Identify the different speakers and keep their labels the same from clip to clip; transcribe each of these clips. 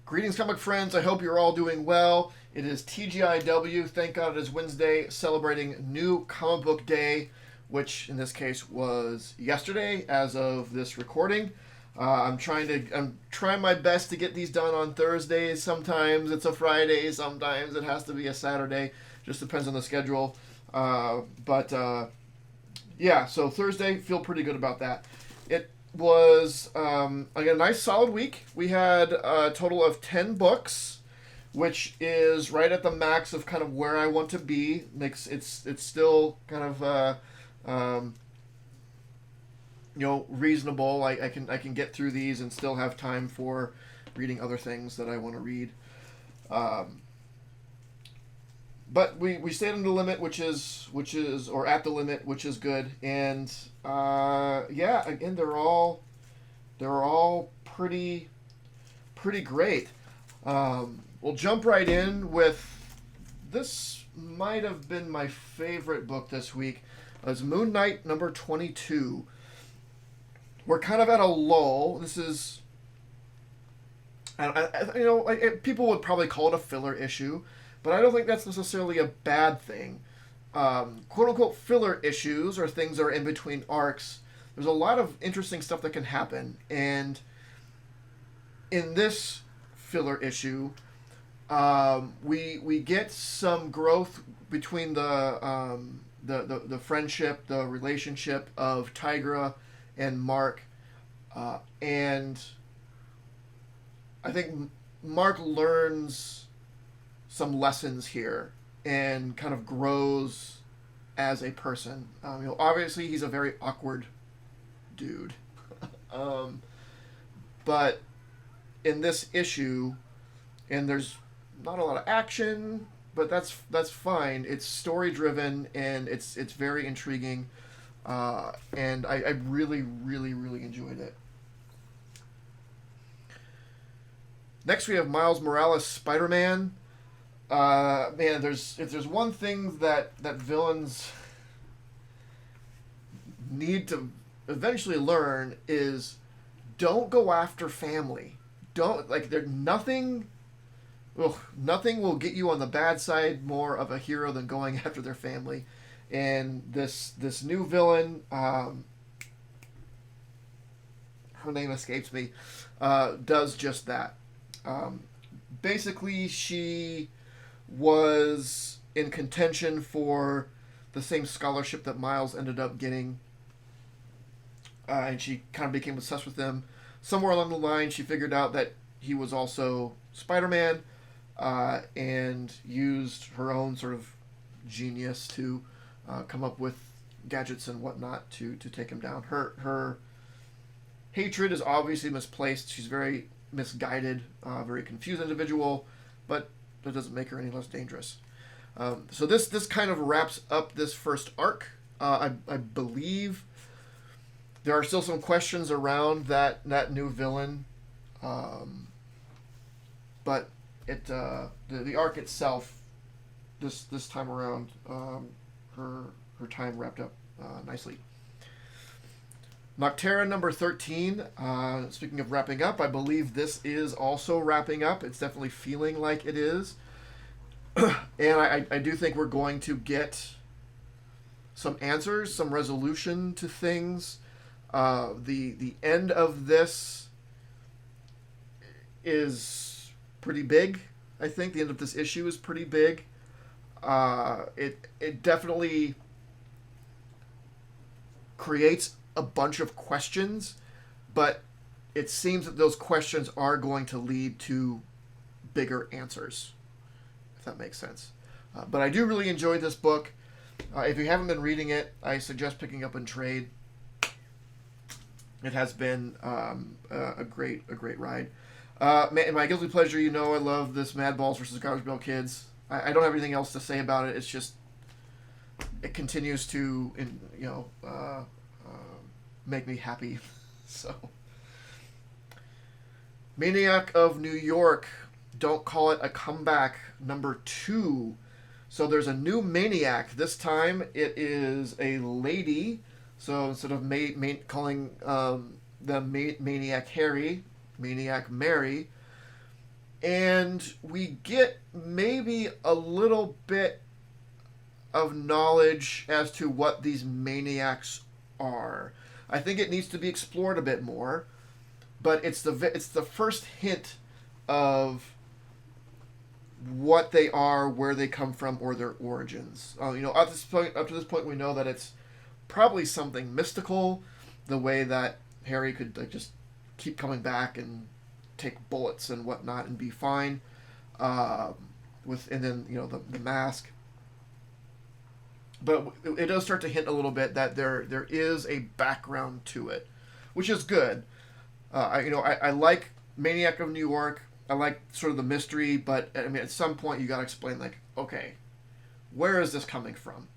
Speaker 1: Greetings, comic friends. I hope you're all doing well. It is TGIW. Thank God it is Wednesday, celebrating New Comic Book Day, which in this case was yesterday as of this recording. I'm trying my best to get these done on Thursdays. Sometimes it's a Friday. Sometimes it has to be a Saturday. Just depends on the schedule. Yeah. So Thursday, feel pretty good about that. It was a nice solid week. We had a total of 10 books, which is right at the max of kind of where I want to be. It's still kind of reasonable. I can get through these and still have time for reading other things that I want to read. But we stayed on the limit, which is or at the limit, which is good. And again, they're all pretty great. We'll jump right in with this. Might have been my favorite book this week. It's Moon Knight number 22. We're kind of at a lull. This is, people would probably call it a filler issue, but I don't think that's necessarily a bad thing. Quote unquote filler issues are things that are in between arcs. There's a lot of interesting stuff that can happen, and in this filler issue, we get some growth between the friendship, the relationship of Tigra and Mark, and I think Mark learns some lessons here and kind of grows as a person. Obviously he's a very awkward dude, but in this issue, and there's not a lot of action, but that's fine. It's story driven and it's very intriguing, and I really enjoyed it. Next we have Miles Morales' SpiderMan. Man, if there's one thing that villains need to eventually learn is don't go after family. Don't nothing will get you on the bad side more of a hero than going after their family. And this new villain, her name escapes me, does just that. Basically, she was in contention for the same scholarship that Miles ended up getting, and she kind of became obsessed with him. Somewhere along the line, she figured out that he was also Spider-Man, and used her own sort of genius to come up with gadgets and whatnot to take him down. Her hatred is obviously misplaced. She's very misguided, very confused individual, but that doesn't make her any less dangerous. So this kind of wraps up this first arc. I believe there are still some questions around that new villain, but the arc itself this time around, her time wrapped up nicely. Noctera number 13. Speaking of wrapping up, I believe this is also wrapping up. It's definitely feeling like it is. And I do think we're going to get some answers, some resolution to things. The end of this is pretty big. I think the end of this issue is pretty big. It definitely creates a bunch of questions, but it seems that those questions are going to lead to bigger answers, if that makes sense. But I do really enjoy this book. If you haven't been reading it, I suggest picking up in trade. It has been a great ride. My guilty pleasure, I love this Mad Balls versus Garbage Pail Kids. I don't have anything else to say about it. It's just it continues to make me happy. So, Maniac of New York, Don't Call It a Comeback, number 2. So there's a new Maniac. This time it is a lady. So instead of calling the Maniac Harry, Maniac Mary, And we get maybe a little bit of knowledge as to what these maniacs are. I think it needs to be explored a bit more, but it's the first hint of what they are, where they come from, or their origins. Up to this point, we know that it's probably something mystical, the way that Harry could just keep coming back and take bullets and whatnot and be fine. And then the mask. But it does start to hint a little bit that there is a background to it, which is good. I like Maniac of New York. I like sort of the mystery, but I mean, at some point you got to explain, like, okay, where is this coming from?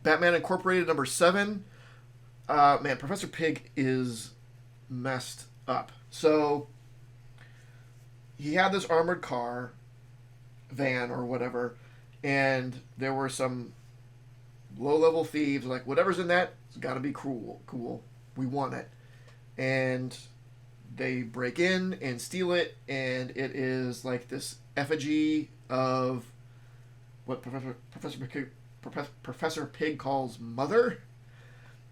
Speaker 1: Batman Incorporated #7. Man, Professor Pig is messed up. So he had this armored car, van or whatever, and there were some low-level thieves like, whatever's in that, it's got to be cool. We want it. And they break in and steal it, and it is like this effigy of what Professor Pig calls Mother.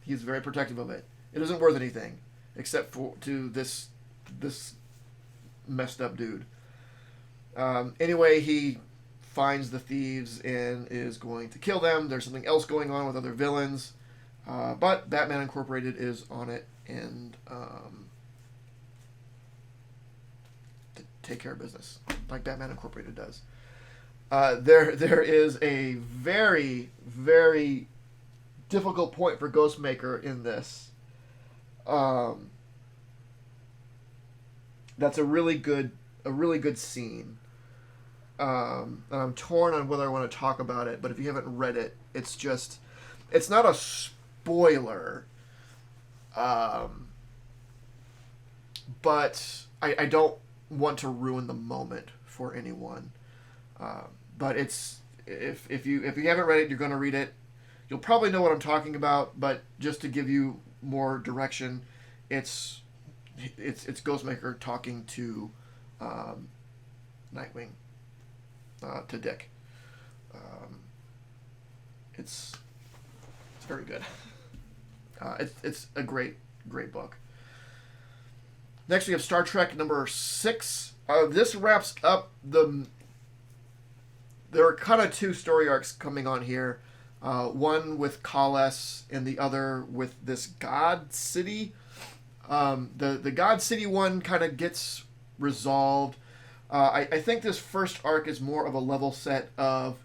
Speaker 1: He's very protective of it. It isn't worth anything except for to this messed up dude. Anyway, he finds the thieves and is going to kill them. There's something else going on with other villains, but Batman Incorporated is on it and to take care of business, like Batman Incorporated does. There is a very, very difficult point for Ghostmaker in this. That's a really good scene. And I'm torn on whether I want to talk about it, but if you haven't read it, it's not a spoiler. But I don't want to ruin the moment for anyone. But it's if you haven't read it, you're going to read it. You'll probably know what I'm talking about, but just to give you more direction, it's Ghostmaker talking to Nightwing, to Dick. It's very good. It's a great book. Next we have Star Trek #6. This wraps up there are kind of two story arcs coming on here. One with Kal-El and the other with this God City. The God City one kind of gets resolved. I think this first arc is more of a level set of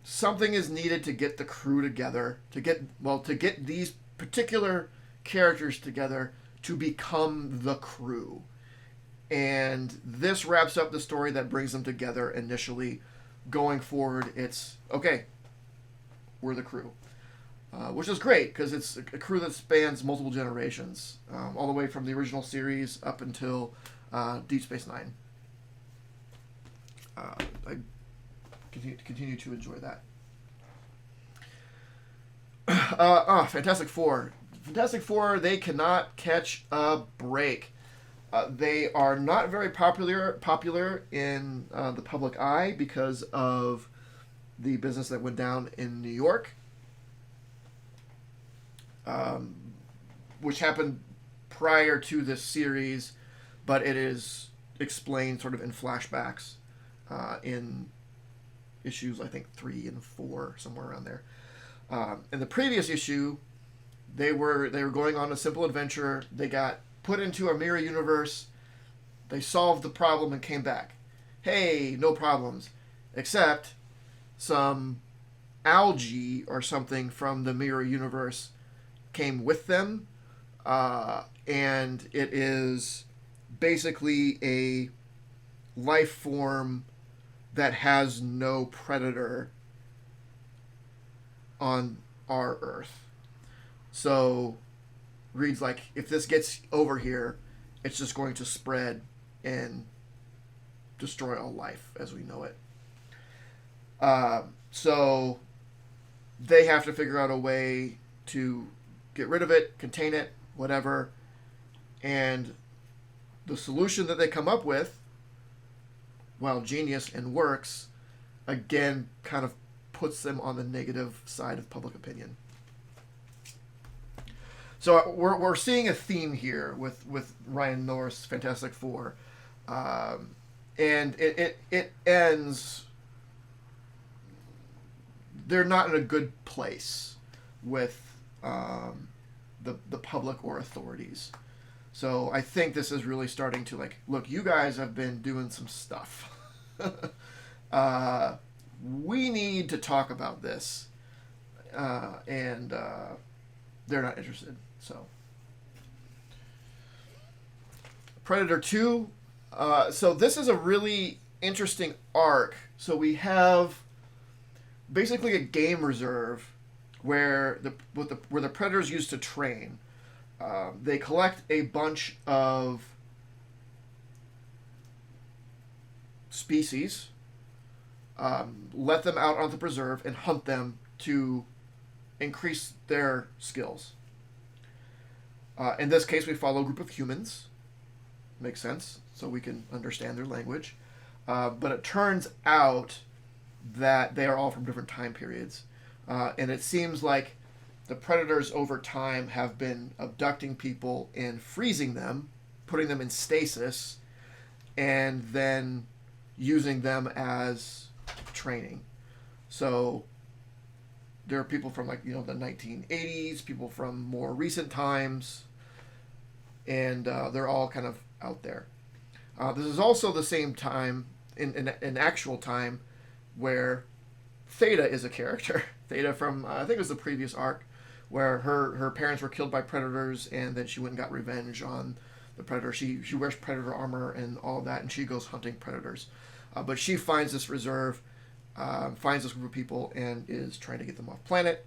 Speaker 1: something is needed to get the crew together, to get these particular characters together to become the crew. And this wraps up the story that brings them together initially. Going forward, it's, okay, we're the crew. Which is great, because it's a crew that spans multiple generations. All the way from the original series up until Deep Space Nine. I continue to enjoy that. Fantastic Four. Fantastic Four, they cannot catch a break. They are not very popular in the public eye because of the business that went down in New York, which happened prior to this series, but it is explained sort of in flashbacks in issues, I think 3 and 4, somewhere around there. In the previous issue, they were going on a simple adventure. They got put into a mirror universe. They solved the problem and came back. Hey, no problems, except some algae or something from the mirror universe came with them, and it is basically a life form that has no predator on our Earth. So, reads like, if this gets over here, it's just going to spread and destroy all life as we know it. So, they have to figure out a way to get rid of it, contain it, whatever. And the solution that they come up with, while genius and works, again kind of puts them on the negative side of public opinion. So we're seeing a theme here with Ryan North's Fantastic Four, and it ends. They're not in a good place with the public or authorities. So I think this is really starting to like, look, you guys have been doing some stuff. We need to talk about this, and they're not interested. So Predator 2. So this is a really interesting arc. So we have basically a game reserve where the Predators used to train. They collect a bunch of species, let them out on the preserve, and hunt them to increase their skills. In this case, we follow a group of humans. Makes sense, so we can understand their language. But it turns out that they are all from different time periods. And it seems like the Predators over time have been abducting people and freezing them, putting them in stasis, and then using them as training. So there are people from like, the 1980s, people from more recent times, and they're all kind of out there. This is also the same time, in actual time, where Theta is a character. Theta from, I think it was the previous arc, where her parents were killed by Predators, and then she went and got revenge on the Predator. She wears Predator armor and all of that, and she goes hunting Predators. But she finds this reserve, finds this group of people, and is trying to get them off planet.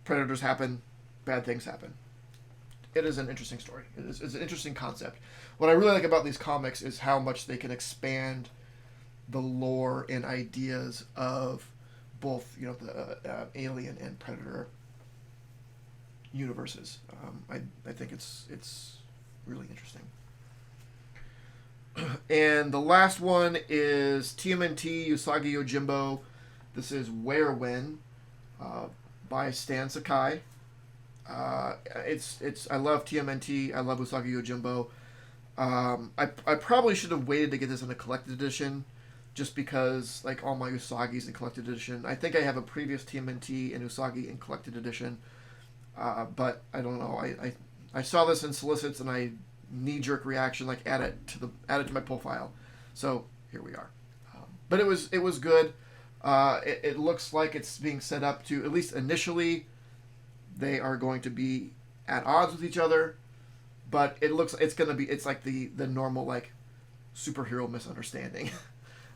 Speaker 1: Predators happen, bad things happen. It is an interesting story. It's an interesting concept. What I really like about these comics is how much they can expand the lore and ideas of both, the Alien and Predator universes. I think it's really interesting. And the last one is TMNT Usagi Yojimbo. This is Where When, by Stan Sakai. It's I love TMNT. I love Usagi Yojimbo. I probably should have waited to get this in a collected edition, just because like all my Usagi's in collected edition. I think I have a previous TMNT and Usagi in collected edition, but I don't know. I saw this in solicits and I knee-jerk reaction, like add it to my profile. So here we are. But it was good. It looks like it's being set up to, at least initially, they are going to be at odds with each other. But it looks it's like the normal like superhero misunderstanding,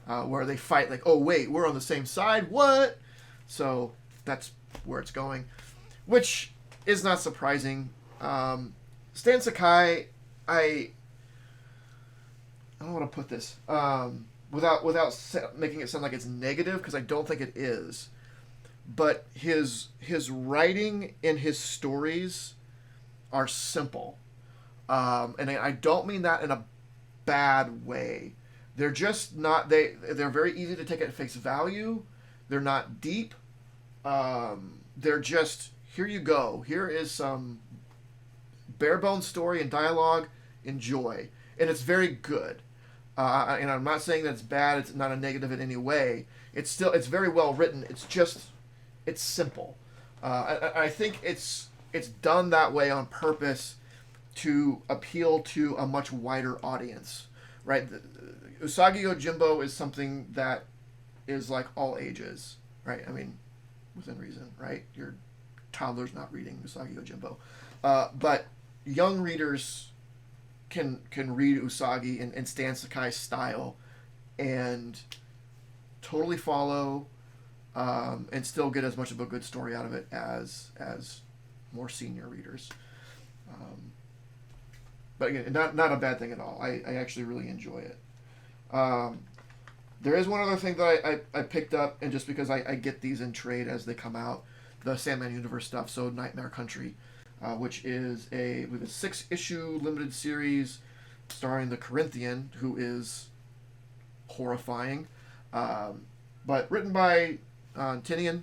Speaker 1: where they fight like, oh wait, we're on the same side, what? So that's where it's going, which is not surprising. Stan Sakai, I don't want to put this without making it sound like it's negative, because I don't think it is. But his writing and his stories are simple, and I don't mean that in a bad way. They're just not they're very easy to take at face value. They're not deep. They're just, here you go. Here is some bare bones story and dialogue. Enjoy, and it's very good. And I'm not saying that it's bad. It's not a negative in any way. It's very well written. It's simple. I think it's done that way on purpose to appeal to a much wider audience, right? Usagi Yojimbo is something that is like all ages, right? I mean, within reason, right? Your toddler's not reading Usagi Yojimbo, but young readers can read Usagi and Stan Sakai's style and totally follow, and still get as much of a good story out of it as more senior readers. But again, not a bad thing at all. I actually really enjoy it. There is one other thing that I picked up, and just because I get these in trade as they come out, the Sandman Universe stuff, so Nightmare Country. which is with a 6-issue limited series starring the Corinthian, who is horrifying, but written by Tinian.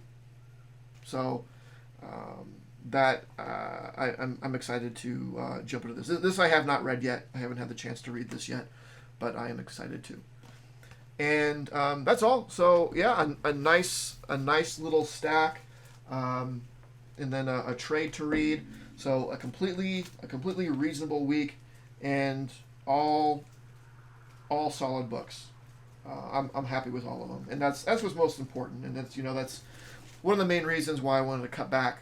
Speaker 1: So I'm excited to jump into this. This I have not read yet. I haven't had the chance to read this yet, but I am excited to. And that's all. So yeah, a nice little stack, and then a trade to read. So a completely reasonable week, and all solid books. I'm happy with all of them, and that's what's most important. And that's one of the main reasons why I wanted to cut back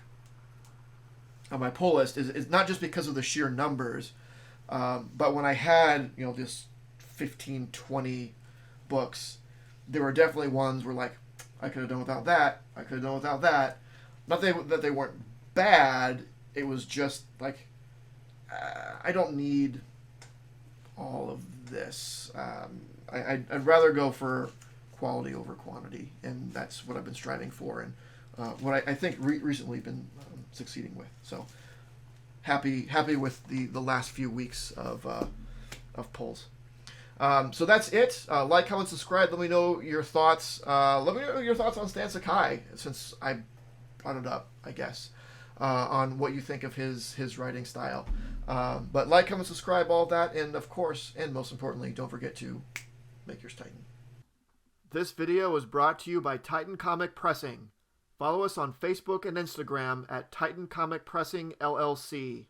Speaker 1: on my pull list is not just because of the sheer numbers, but when I had this 15, 20 books, there were definitely ones where like I could have done without that. I could have done without that. Not that they weren't bad. It was just like I don't need all of this. I'd rather go for quality over quantity, and that's what I've been striving for, and what I think recently been succeeding with. So happy with the last few weeks of polls. So that's it. Like, comment, subscribe. Let me know your thoughts. Let me know your thoughts on Stan Sakai, since I brought it up, I guess, on what you think of his writing style. But like, comment, subscribe, all that, and of course, and most importantly, don't forget to make yours Titan. This video was brought to you by Titan Comic Pressing. Follow us on Facebook and Instagram at Titan Comic Pressing LLC.